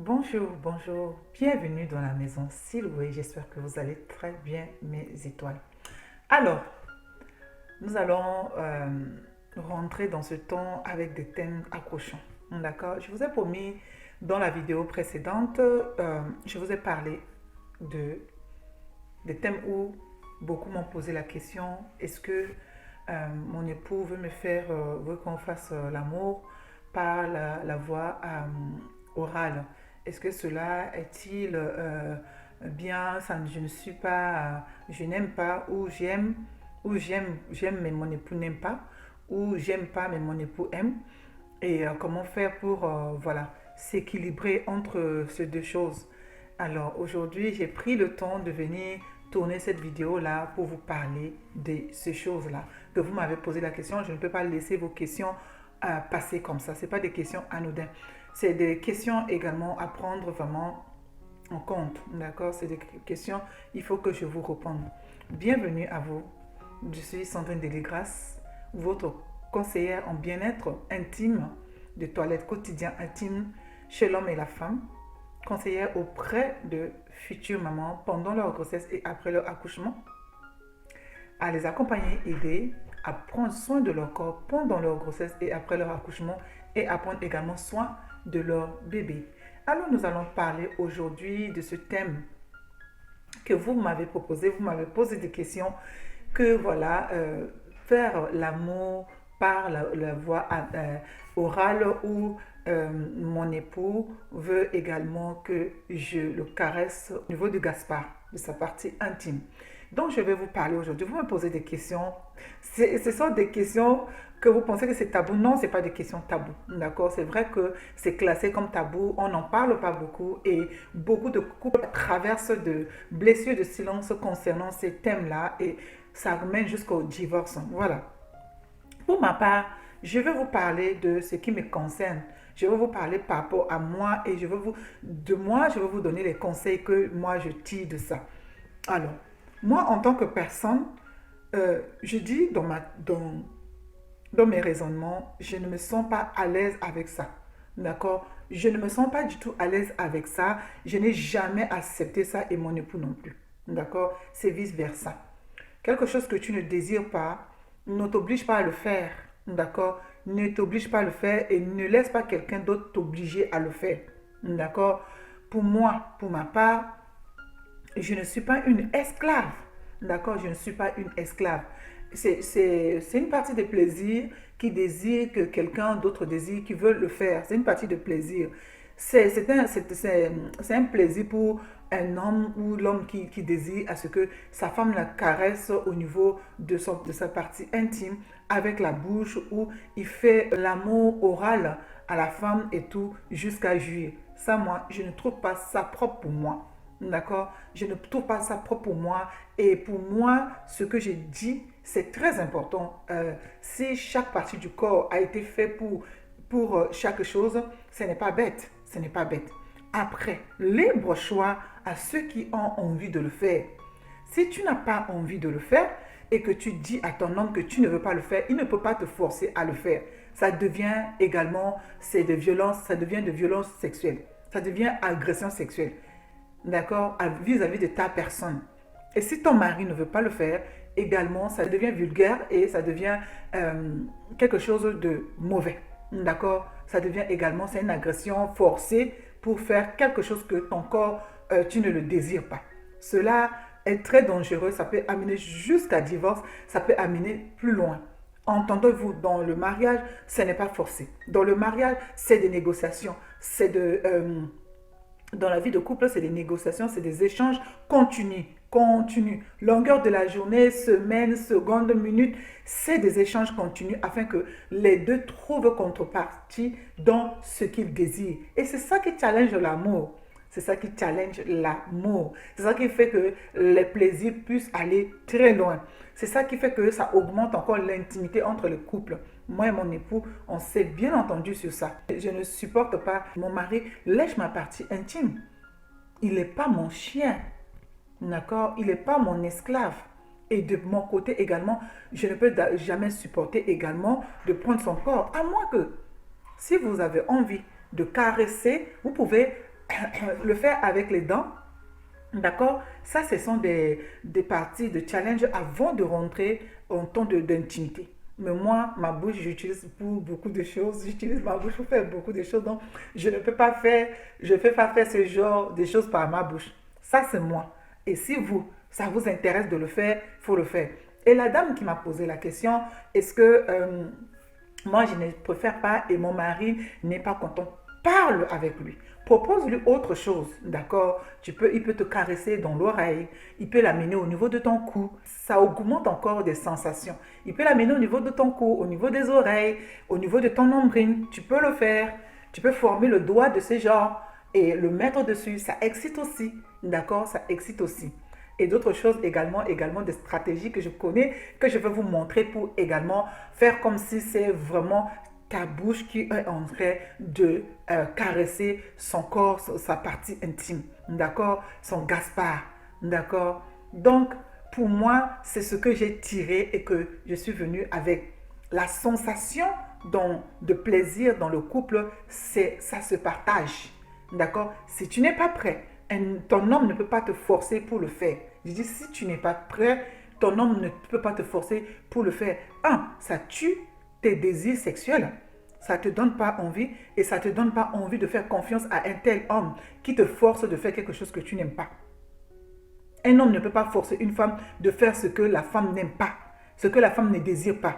Bonjour, bonjour, bienvenue dans la maison Siloué. J'espère que vous allez très bien, mes étoiles. Alors, nous allons rentrer dans ce temps avec des thèmes accrochants. D'accord? Je vous ai promis dans la vidéo précédente, je vous ai parlé de, des thèmes où beaucoup m'ont posé la question, est-ce que mon époux veut me faire, veut qu'on fasse l'amour par la voie orale? Est-ce que cela est-il bien? Je ne suis pas, je n'aime pas, ou j'aime mais mon époux n'aime pas, ou j'aime pas mais mon époux aime. Et comment faire pour voilà, s'équilibrer entre ces deux choses. Alors aujourd'hui, j'ai pris le temps de venir tourner cette vidéo-là pour vous parler de ces choses-là. Que vous m'avez posé la question, je ne peux pas laisser vos questions passer comme ça. Ce pas des questions anodines. C'est des questions également à prendre vraiment en compte. D'accord? C'est des questions, il faut que je vous réponde. Bienvenue à vous. Je suis Sandrine Deligras, votre conseillère en bien-être intime, de toilette quotidien intime chez l'homme et la femme, conseillère auprès de futures mamans pendant leur grossesse et après leur accouchement, à les accompagner, aider à prendre soin de leur corps pendant leur grossesse et après leur accouchement et à prendre également soin de leur bébé. Alors nous allons parler aujourd'hui de ce thème que vous m'avez proposé, vous m'avez posé des questions que voilà, faire l'amour par la voie orale ou mon époux veut également que je le caresse au niveau du Gaspard, de sa partie intime. Donc je vais vous parler aujourd'hui, vous me posez des questions, ce sont des questions que vous pensez que c'est tabou. Non, ce n'est pas des questions tabou, d'accord? C'est vrai que c'est classé comme tabou, on n'en parle pas beaucoup et beaucoup de couples traversent de blessures de silence concernant ces thèmes-là et ça mène jusqu'au divorce. Voilà. Pour ma part, je vais vous parler de ce qui me concerne. Je vais vous parler par rapport à moi et je vais vous donner les conseils que moi je tire de ça. Alors, moi en tant que personne, je dis dans mes raisonnements, je ne me sens pas à l'aise avec ça. D'accord? Je ne me sens pas du tout à l'aise avec ça. Je n'ai jamais accepté ça et mon époux non plus. D'accord? C'est vice-versa. Quelque chose que tu ne désires pas, ne t'oblige pas à le faire. D'accord? Ne t'oblige pas à le faire et ne laisse pas quelqu'un d'autre t'obliger à le faire. D'accord? Pour moi, pour ma part, je ne suis pas une esclave. D'accord? Je ne suis pas une esclave. C'est une partie de plaisir qui désire que quelqu'un d'autre désire, qui veut le faire. C'est une partie de plaisir. C'est un plaisir pour un homme ou l'homme qui désire à ce que sa femme la caresse au niveau de sa partie intime avec la bouche ou il fait l'amour oral à la femme et tout jusqu'à jouir. Ça, moi, je ne trouve pas ça propre pour moi. D'accord? Je ne trouve pas ça propre pour moi. Et pour moi, ce que j'ai dit, c'est très important. Si chaque partie du corps a été fait pour chaque chose, ce n'est pas bête. Ce n'est pas bête. Après, libre choix à ceux qui ont envie de le faire. Si tu n'as pas envie de le faire et que tu dis à ton homme que tu ne veux pas le faire, il ne peut pas te forcer à le faire. Ça devient également, c'est de violence, ça devient de violence sexuelle. Ça devient agression sexuelle. D'accord? Vis-à-vis de ta personne. Et si ton mari ne veut pas le faire, également, ça devient vulgaire et ça devient quelque chose de mauvais. D'accord? Ça devient également, c'est une agression forcée pour faire quelque chose que ton corps, tu ne le désires pas. Cela est très dangereux, ça peut amener jusqu'à divorce, ça peut amener plus loin. Entendez-vous, dans le mariage, ce n'est pas forcé. Dans le mariage, c'est des négociations, dans la vie de couple, c'est des négociations, c'est des échanges continus. Longueur de la journée, semaine, seconde, minute, c'est des échanges continus afin que les deux trouvent contrepartie dans ce qu'ils désirent. Et c'est ça qui challenge l'amour. C'est ça qui challenge l'amour. C'est ça qui fait que les plaisirs puissent aller très loin. C'est ça qui fait que ça augmente encore l'intimité entre les couples. Moi et mon époux, on s'est bien entendu sur ça. Je ne supporte pas mon mari lèche ma partie intime. Il n'est pas mon chien. D'accord? Il n'est pas mon esclave. Et de mon côté également, je ne peux jamais supporter également de prendre son corps. À moins que, si vous avez envie de caresser, vous pouvez le faire avec les dents. D'accord? Ça, ce sont des parties de challenge avant de rentrer en temps d'intimité. Mais moi, ma bouche, j'utilise pour beaucoup de choses. J'utilise ma bouche pour faire beaucoup de choses. Donc, je ne peux pas faire, je ne peux pas faire ce genre de choses par ma bouche. Ça, c'est moi. Et si vous, ça vous intéresse de le faire, il faut le faire. Et la dame qui m'a posé la question, est-ce que moi, je ne préfère pas et mon mari n'est pas content. Parle avec lui. Propose-lui autre chose, d'accord? Il peut te caresser dans l'oreille. Il peut l'amener au niveau de ton cou. Ça augmente encore des sensations. Il peut l'amener au niveau de ton cou, au niveau des oreilles, au niveau de ton nombril. Tu peux le faire. Tu peux former le doigt de ce genre et le mettre dessus. Ça excite aussi, d'accord? Ça excite aussi. Et d'autres choses également des stratégies que je connais, que je vais vous montrer pour également faire comme si c'est vraiment ta bouche qui est en train de caresser son corps, sa partie intime, d'accord? Son Gaspard, d'accord? Donc, pour moi, c'est ce que j'ai tiré et que je suis venue avec. La sensation de plaisir dans le couple, ça se partage, d'accord? Si tu n'es pas prêt, ton homme ne peut pas te forcer pour le faire. Je dis, si tu n'es pas prêt, ton homme ne peut pas te forcer pour le faire. Ça tue tes désirs sexuels. Ça ne te donne pas envie et ça ne te donne pas envie de faire confiance à un tel homme qui te force de faire quelque chose que tu n'aimes pas. Un homme ne peut pas forcer une femme de faire ce que la femme n'aime pas, ce que la femme ne désire pas.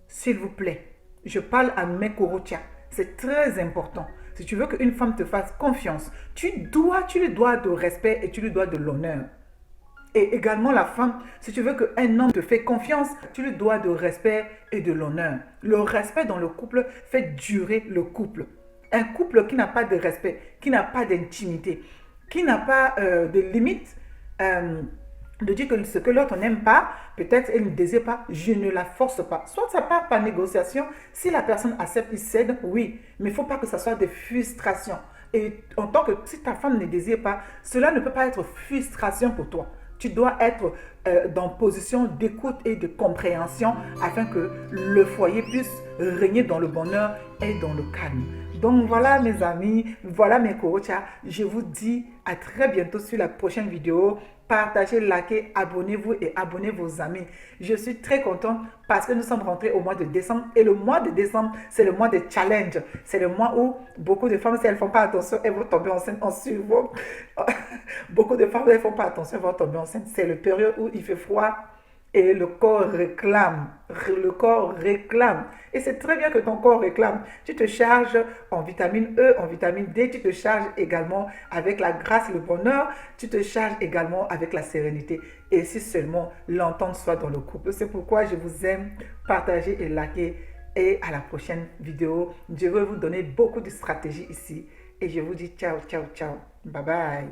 S'il vous plaît, je parle à mes corotias. C'est très important. Si tu veux qu'une femme te fasse confiance, tu lui dois de respect et tu lui dois de l'honneur. Et également la femme, si tu veux qu'un homme te fait confiance, tu lui dois de respect et de l'honneur. Le respect dans le couple fait durer le couple. Un couple qui n'a pas de respect, qui n'a pas d'intimité, qui n'a pas de limite, de dire que ce que l'autre n'aime pas, peut-être elle ne désire pas, je ne la force pas. Soit ça part par négociation, si la personne accepte, il cède, oui, mais il ne faut pas que ça soit des frustrations. Et en tant que, si ta femme ne désire pas, cela ne peut pas être frustration pour toi. Tu dois être dans position d'écoute et de compréhension afin que le foyer puisse régner dans le bonheur et dans le calme. Donc voilà mes amis, voilà mes coachs. Je vous dis à très bientôt sur la prochaine vidéo. Partagez, likez, abonnez-vous et abonnez vos amis. Je suis très contente parce que nous sommes rentrés au mois de décembre. Et le mois de décembre, c'est le mois de challenge. C'est le mois où beaucoup de femmes, si elles ne font pas attention, elles vont tomber enceintes en suivant. Beaucoup de femmes, elles ne font pas attention, elles vont tomber enceintes. C'est la période où il fait froid. Et le corps réclame, le corps réclame. Et c'est très bien que ton corps réclame. Tu te charges en vitamine E, en vitamine D, tu te charges également avec la grâce, le bonheur, tu te charges également avec la sérénité. Et si seulement l'entente soit dans le couple. C'est pourquoi je vous aime, partagez et likez. Et à la prochaine vidéo, je vais vous donner beaucoup de stratégies ici. Et je vous dis ciao, ciao, ciao. Bye bye.